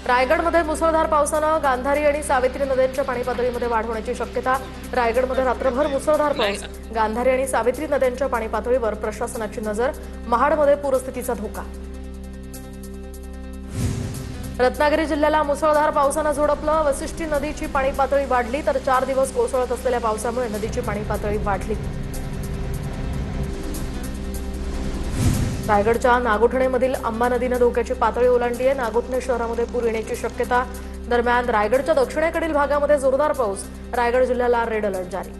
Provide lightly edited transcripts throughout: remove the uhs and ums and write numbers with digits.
रायगडमध्ये मुसळधार पावसानं गांधारी आणि सावित्री नद्यांच्या पाणी पातळीमध्ये वाढ होण्याची शक्यता। रायगडमध्ये रात्रभर मुसळधार पाऊस, गांधारी आणि सावित्री नद्यांच्या पाणी पातळीवर प्रशासनाची नजर। महाडमध्ये पूरस्थितीचा धोका। रत्नागिरी जिल्ह्याला मुसळधार पावसानं झोडपलं। वसिष्ठी नदीची पाणी पातळी वाढली तर 4 दिवस कोसळत असलेल्या पावसामुळे नदीची पाणी पातळी वाढली। रायगडच्या नागोठणेमधील अंबा नदीनं धोक्याची पातळी ओलांडली आहे। नागोठणे शहरामध्ये पूर येण्याची शक्यता। दरम्यान रायगडच्या दक्षिणेकडील भागामध्ये जोरदार पाऊस, रायगड जिल्ह्याला रेड अलर्ट जारी।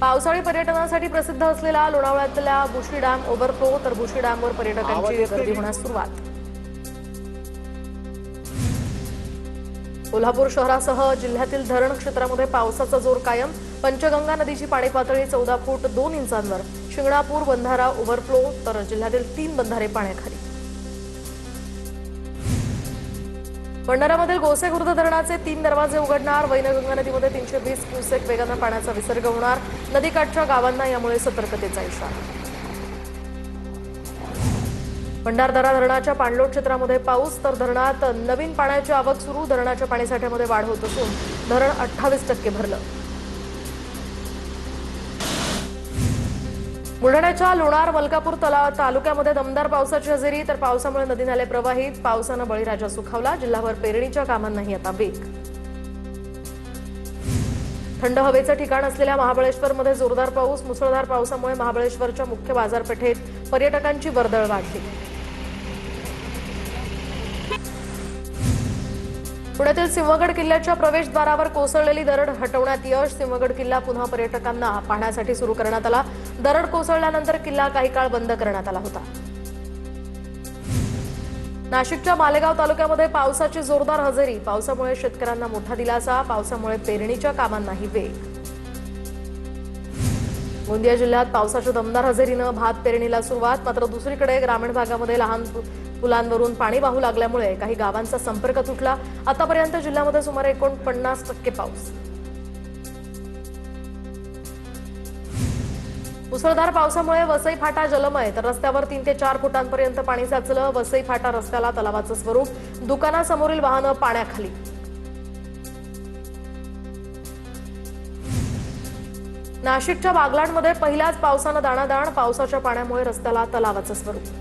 पावसाळी पर्यटनासाठी प्रसिद्ध असलेला लोणावळ्यातल्या बुशी डॅम ओव्हरफ्लो तर बुशी डॅमवर पर्यटकांची गर्दी होण्यास सुरुवात। कोल्हापूर शहरासह जिल्ह्यातील धरण क्षेत्रामध्ये पावसाचा जोर कायम। पंचगंगा नदीची पाणी पातळी 14 फूट 2 इंचांवर। शिंगणापूर बंधारा ओव्हरफ्लो तर जिल्ह्यातील 3 बंधारे पाण्याखाली। भंडारामधील गोसेखुर्द धरणाचे 3 दरवाजे उघडणार। वैनगंगा नदीमध्ये 320 क्युसेक वेगानं पाण्याचा विसर्ग होणार। नदीकाठच्या गावांना यामुळे सतर्कतेचा इशारा। भंडारदरा धरणाच्या पाणलोट क्षेत्रामध्ये पाऊस तर धरणात नवीन पाण्याची आवक सुरू। धरणाच्या पाणीसाठ्यामध्ये वाढ होत असून धरण 28% भरलं। बुलढाण्याच्या लोणार मलकापूर तालुक्यामध्ये दमदार पावसाची हजेरी तर पावसामुळे नदी नाले प्रवाहित। पावसानं बळीराजा सुखावला। जिल्हाभर पेरणीच्या कामांनाही आता वेग। थंड हवेचं ठिकाण असलेल्या महाबळेश्वरमध्ये जोरदार पाऊस। मुसळधार पावसामुळे महाबळेश्वरच्या मुख्य बाजारपेठेत पर्यटकांची वर्दळ वाढली। पुण्यातील सिंहगड किल्ल्याच्या प्रवेशद्वारावर कोसळलेली दरड हटवण्यात यश। सिंहगड किल्ला पुन्हा पर्यटकांना पाहण्यासाठी सुरू करण्यात आला। दरड कोसळल्यानंतर किल्ला काही काळ बंद करण्यात आला होता। नाशिकच्या मालेगाव तालुक्यामध्ये पावसाची जोरदार हजेरी। पावसामुळे शेतकऱ्यांना मोठा दिलासा। पावसामुळे पेरणीच्या कामांनाही वेग। गोंदिया जिल्ह्यात पावसाच्या दमदार हजेरीनं भात पेरणीला सुरुवात। मात्र दुसरीकडे ग्रामीण भागामध्ये लहान पुलांवरून पाणी वाहू लागल्यामुळे काही गावांचा संपर्क तुटला। आतापर्यंत जिल्ह्यामध्ये सुमारे 49% पाऊस। मुसळधार पावसामुळे वसई फाटा जलमय तर रस्त्यावर 3 ते 4 फुटांपर्यंत पाणी साचलं। वसई फाटा रस्त्याला तलावाचं स्वरूप। दुकानासमोरील वाहनं पाण्याखाली। नाशिकच्या बागलाणमध्ये पहिल्याच पावसानं दाणादाण। पावसाच्या पाण्यामुळे रस्त्याला तलावाचं स्वरूप।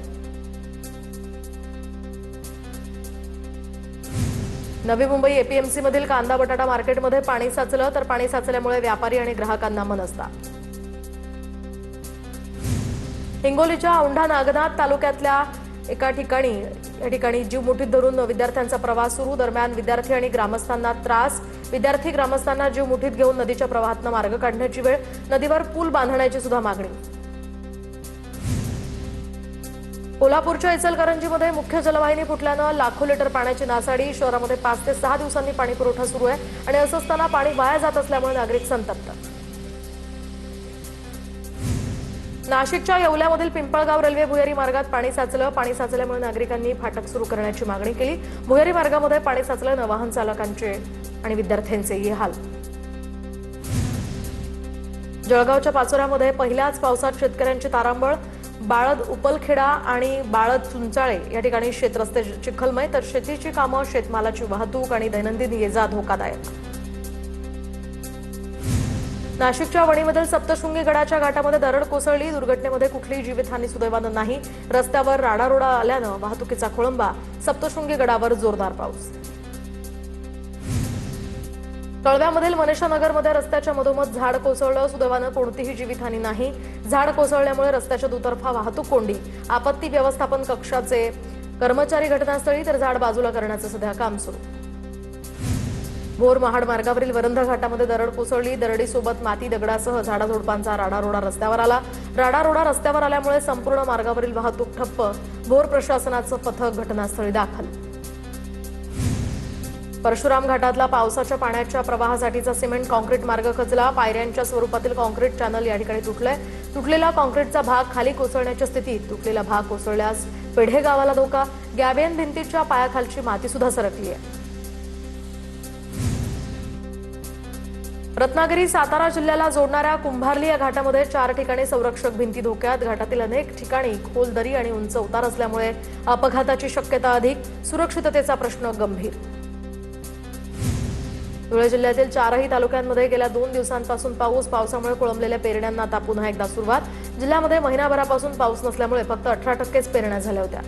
नवी मुंबई एपीएमसी मधील कांदा बटाटा मार्केटमध्ये पाणी साचलं तर पाणी साचल्यामुळे व्यापारी आणि ग्राहकांना मनस्ताप। हिंगोलीच्या औंढा नागनाथ तालुक्यातल्या एका ठिकाणी जीव मुठीत धरून विद्यार्थ्यांचा प्रवास सुरू। दरम्यान विद्यार्थी आणि ग्रामस्थांना त्रास। विद्यार्थी ग्रामस्थांना जीव मुठीत घेऊन नदीच्या प्रवाहातून मार्ग काढण्याची वेळ। नदीवर पूल बांधण्याची सुद्धा मागणी। कोल्हापूरच्या इचलकरंजीमध्ये मुख्य जलवाहिनी फुटल्यानं लाखो लिटर पाण्याची नासाडी। शहरामध्ये 5 ते 6 दिवसांनी पाणी पुरवठा सुरू आहे आणि असं असताना पाणी वाया जात असल्यामुळे नागरिक संतप्त। नाशिकच्या येवल्यामधील पिंपळगाव रेल्वे भुयारी मार्गात पाणी साचलं। पाणी साचल्यामुळे नागरिकांनी फाटक सुरू करण्याची मागणी केली। भुयारी मार्गामध्ये पाणी साचल्यानं वाहन चालकांचे आणि विद्यार्थ्यांचेही हाल। जळगावच्या पाचोऱ्यामध्ये पहिल्याच पावसात शेतकऱ्यांची तारांबळ। बाळद उपलखेडा आणि बाळद चुंचाळे या ठिकाणी शेतरस्ते चिखलमय तर शेतीची कामं, शेतमालाची वाहतूक आणि दैनंदिन ये-जा धोकादायक। नाशिकच्या वणीमधील सप्तशृंगी गडाच्या घाटामध्ये दरड कोसळली। दुर्घटनेमध्ये कुठलीही जीवितहानी सुदैवानं नाही। रस्त्यावर राडारोडा आल्यानं वाहतुकीचा खोळंबा। सप्तशृंगी गडावर जोरदार पाऊस। कळव्यामधील मनेशानगरमध्ये रस्त्याच्या मधोमध झाड कोसळलं। सुदैवानं कोणतीही जीवितहानी नाही। झाड कोसळल्यामुळे रस्त्याच्या दुतर्फा वाहतूक कोंडी। आपत्ती व्यवस्थापन कक्षाचे कर्मचारी घटनास्थळी तर झाड बाजूला करण्याचं सध्या काम सुरू। भोर महाड मार्गावरील वरंध घाटामध्ये दरड कोसळली। दरडीसोबत माती दगडासह झाडाझुडपांचा राडारोडा रस्त्यावर आला। राडारोडा रस्त्यावर आल्यामुळे संपूर्ण मार्गावरील वाहतूक ठप्प। भोर प्रशासनाचं पथक घटनास्थळी दाखल। परशुराम घाटातला पावसाच्या पाण्याच्या प्रवाहासाठीचा सिमेंट कॉन्क्रीट मार्ग खचला। पायऱ्यांच्या स्वरूपातील कॉन्क्रीट चॅनल या ठिकाणी तुटलंय। तुटलेला कॉन्क्रीटचा भाग खाली कोसळण्याच्या स्थितीत। तुटलेला भाग कोसळल्यास पेढे गावाला धोका। गॅबियन भिंतीच्या पायाखालची माती सुद्धा सरकली आहे। रत्नागिरी सातारा जिल्ह्याला जोडणाऱ्या कुंभारली या घाटामध्ये 4 ठिकाणी संरक्षक भिंती धोक्यात. घाटातील अनेक ठिकाणी खोल दरी आणि उंच उतार असल्यामुळे अपघाताची शक्यता अधिक. सुरक्षिततेचा प्रश्न गंभीर. धुळे जिल्ह्यातील 4ही तालुक्यांमध्ये गेल्या 2 दिवसांपासून पावसामुळे खोळंबलेल्या पेरण्यांना आता पुन्हा एकदा सुरुवात. जिल्ह्यामध्ये महिनाभरापासून पाऊस नसल्यामुळे फक्त 18%च पेरण्या झाल्या होत्या.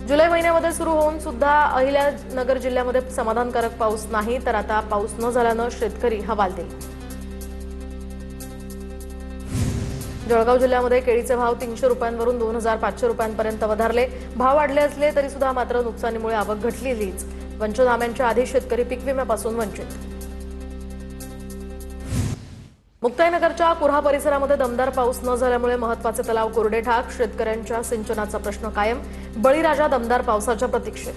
जुलै महिन्यामध्ये सुरू होऊन सुद्धा अहिल्यानगर जिल्ह्यामध्ये समाधानकारक पाऊस नाही, तर आता पाऊस न झाल्यानं शेतकरी हवालदिल. जळगाव जिल्ह्यामध्ये केळीचे भाव 300 रुपयांवरून 2500 रुपयांपर्यंत वधारले. भाव वाढले असले तरी सुद्धा मात्र नुकसानीमुळे आवक घटलेलीच. पंचनाम्यांच्या आधी शेतकरी पीक विम्यापासून वंचित. मुक्ताईनगरच्या कुऱ्हा परिसरामध्ये दमदार पाऊस न झाल्यामुळे महत्वाचे तलाव कोरडे ठाक. शेतकऱ्यांच्या सिंचनाचा प्रश्न कायम. बळीराजा दमदार पावसाच्या प्रतीक्षेत.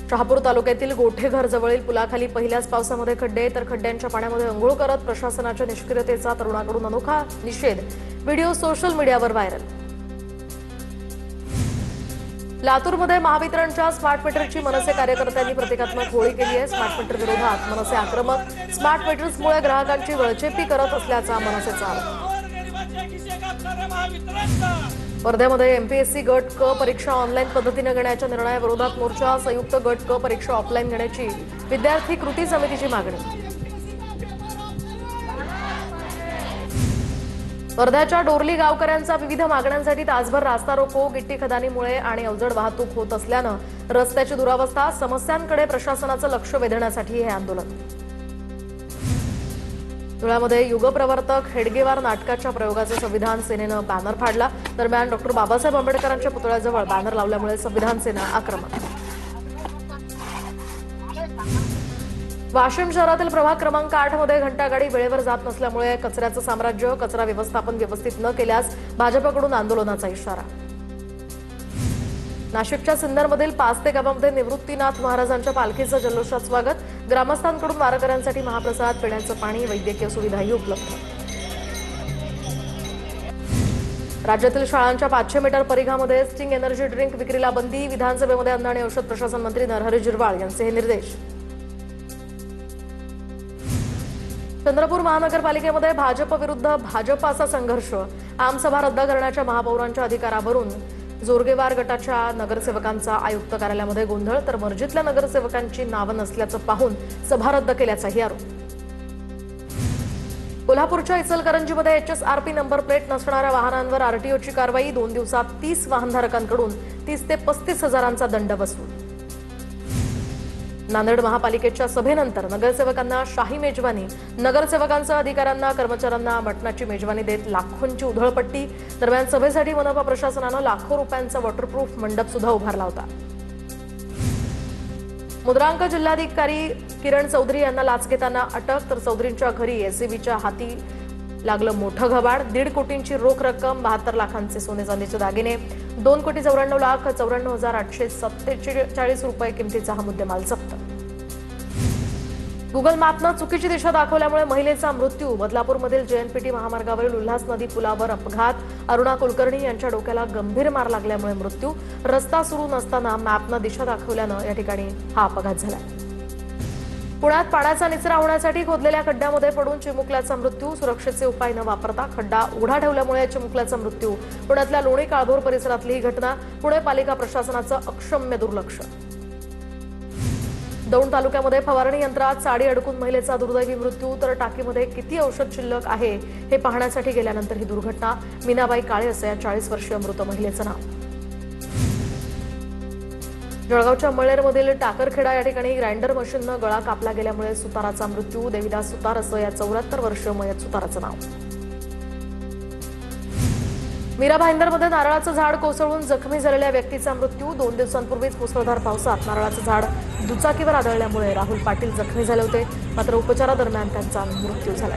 शहापूर तालुक्यातील गोठेघर जवळील पुलाखाली पहिल्याच पावसामध्ये खड्डे, तर खड्ड्यांच्या पाण्यामध्ये अंघोळ करत प्रशासनाच्या निष्क्रियतेचा तरुणाकडून अनोखा निषेध. व्हिडिओ सोशल मीडियावर व्हायरल. लातूरमध्ये महावितरणच्या स्मार्ट मीटरची मनसे कार्यकर्त्यांनी प्रतिकात्मक होळी केली आहे. स्मार्ट मीटर विरोधात मनसे आक्रमक. स्मार्ट मीटर्समुळे ग्राहकांची वळचेपी करत असल्याचा मनसेचा आरोप. वर्ध्यामध्ये एमपीएससी गट क परीक्षा ऑनलाईन पद्धतीने घेण्याच्या निर्णयाविरोधात मोर्चा. संयुक्त गट क परीक्षा ऑफलाईन घेण्याची विद्यार्थी कृती समितीची मागणी. वर्ध्याच्या डोरली गावकऱ्यांचा विविध मागण्यांसाठी तासभर रास्ता रोको. गिट्टी खदानीमुळे आणि अवजड वाहतूक होत असल्यानं रस्त्याची दुरावस्था. समस्यांकडे प्रशासनाचं लक्ष वेधण्यासाठी हे आंदोलन. धुळ्यामध्ये युगप्रवर्तक हेडगेवार नाटकाच्या प्रयोगाचे संविधान सेनेनं बॅनर फाडला. दरम्यान डॉक्टर बाबासाहेब आंबेडकरांच्या पुतळ्याजवळ बॅनर लावल्यामुळे संविधान सेना आक्रमक. वाशिम शहरातील प्रभाग क्रमांक 8 मध्ये घंटागाडी वेळेवर जात नसल्यामुळे कचऱ्याचं साम्राज्य. कचरा व्यवस्थापन व्यवस्थित न केल्यास भाजपकडून आंदोलनाचा इशारा. नाशिकच्या सिन्नरमधील पास्ते गावामध्ये निवृत्तीनाथ महाराजांच्या पालखीचं जल्लोषात स्वागत. ग्रामस्थांकडून वारकऱ्यांसाठी महाप्रसाद, पिण्याचं पाणी, वैद्यकीय सुविधाही उपलब्ध. राज्यातील शाळांच्या 500 मीटर परिघामध्ये स्टिंग एनर्जी ड्रिंक विक्रीला बंदी. विधानसभेमध्ये अन्न आणि औषध प्रशासन मंत्री नरहरी झिरवाळ यांचे हे निर्देश. चंद्रपूर महानगरपालिकेमध्ये भाजप विरुद्ध भाजपाचा संघर्ष. आमसभा रद्द करण्याच्या महापौरांच्या अधिकारावरून जोरगेवार गटाच्या नगरसेवकांचा आयुक्त कार्यालयामध्ये गोंधळ, तर मर्जीतल्या नगरसेवकांची नावं नसल्याचं पाहून सभा रद्द केल्याचाही आरोप. कोल्हापूरच्या इचलकरंजीमध्ये एचएसआरपी नंबर प्लेट नसणाऱ्या वाहनांवर आरटीओची कारवाई. 2 दिवसात 30 वाहनधारकांकडून 30 ते 35 हजारांचा दंड वसूल. नांदेड महापालिकेच्या सभेनंतर नगरसेवकांना शाही मेजवानी. नगरसेवकांसह अधिकाऱ्यांना कर्मचाऱ्यांना मटणाची मेजवानी देत लाखोंची उधळपट्टी. दरम्यान सभेसाठी मनपा प्रशासनानं लाखो रुपयांचा वॉटरप्रूफ मंडप सुद्धा उभारला होता. मुद्रांक जिल्हाधिकारी किरण चौधरी यांना लाच घेताना अटक, तर चौधरींच्या घरी एसीबीच्या हाती लागलं मोठं घबाड. 1.5 कोटींची रोख रक्कम, 72 लाखांचे सोने चांदीचे दागिने, 2,94,94,847 रुपये किमतीचा हा मुद्देमाल जप्त. गुगल मॅपनं चुकीची दिशा दाखवल्यामुळे महिलेचा मृत्यू. बदलापूरमधील जेएनपीटी महामार्गावरील उल्हास नदी पुलावर अपघात. अरुणा कुलकर्णी यांच्या डोक्याला गंभीर मार लागल्यामुळे मृत्यू. रस्ता सुरू नसताना मॅपनं दिशा दाखवल्यानं या ठिकाणी हा अपघात झाला. पुण्यात पाण्याचा निचरा होण्यासाठी खोदलेल्या खड्ड्यामध्ये पडून चिमुकल्याचा मृत्यू. सुरक्षेचे उपाय न वापरता खड्डा उघडा ठेवल्यामुळे चिमुकल्याचा मृत्यू. पुण्यातल्या लोणी काळभोर परिसरातली ही घटना. पुणे पालिका प्रशासनाचं अक्षम्य दुर्लक्ष. दौंड तालुक्यामध्ये फवारणी यंत्रात साडी अडकून महिलेचा दुर्दैवी मृत्यू. तर टाकीमध्ये किती औषध शिल्लक आहे हे पाहण्यासाठी गेल्यानंतर ही दुर्घटना. मीनाबाई काळे असं या 40 वर्षीय मृत महिलेचं नाव. जळगावच्या मळनेरमधील टाकरखेडा या ठिकाणी ग्राइंडर मशीननं गळा कापला गेल्यामुळे सुताराचा मृत्यू. देविदास सुतार असं या 74 वर्षीय मयत सुताराचं नाव. मीरा भाईंदरमध्ये नारळाचं झाड कोसळून जखमी झालेल्या व्यक्तीचा मृत्यू. 2 दिवसांपूर्वीच मुसळधार पावसात नारळाचं झाड दुचाकीवर आदळल्यामुळे राहुल पाटील जखमी झाले होते, मात्र उपचारादरम्यान त्यांचा मृत्यू झाला.